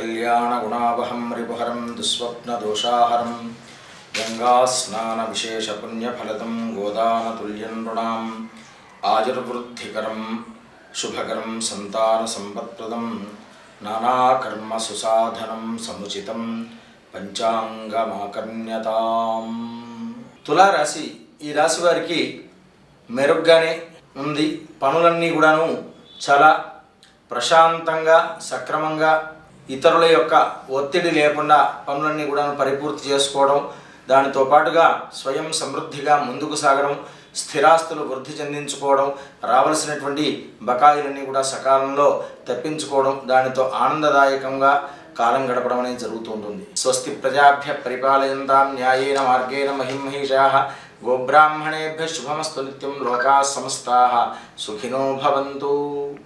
कल्याणगुणावहं रिपुहरं दुःस्वप्नदोषाहरं गंगास्नानविशेषपुण्यफलदं गोदानतुल्यं नृणाम् आयुर्वृद्धिकरं शुभकरं संतानसंपत्प्रदं नानाकर्मसुसाधनं समुचितं పంచాంగమాకర్ణ్యతాం. తులారాశి ఈ రాశి వారికి మెరుగ్గానే ఉంది. పనులన్నీ కూడాను చాలా ప్రశాంతంగా సక్రమంగా ఇతరుల యొక్క ఒత్తిడి లేకుండా పనులన్నీ కూడాను పరిపూర్తి చేసుకోవడం, దానితో పాటుగా స్వయం సమృద్ధిగా ముందుకు సాగడం, స్థిరాస్తులు వృద్ధి చెందించుకోవడం, రావాల్సినటువంటి బకాయిలన్నీ కూడా సకాలంలో తప్పించుకోవడం, దానితో ఆనందదాయకంగా కాలం గడపడం అనేది జరుగుతూ ఉంటుంది. స్వస్తి ప్రజాభ్య పరిపాలయంతాం న్యాయేన మార్గేణ మహిమహేషాః గోబ్రాహ్మణేభ్య శుభమస్తు నిత్యం. లోకాః సమస్తాః సుఖినో భవంతు.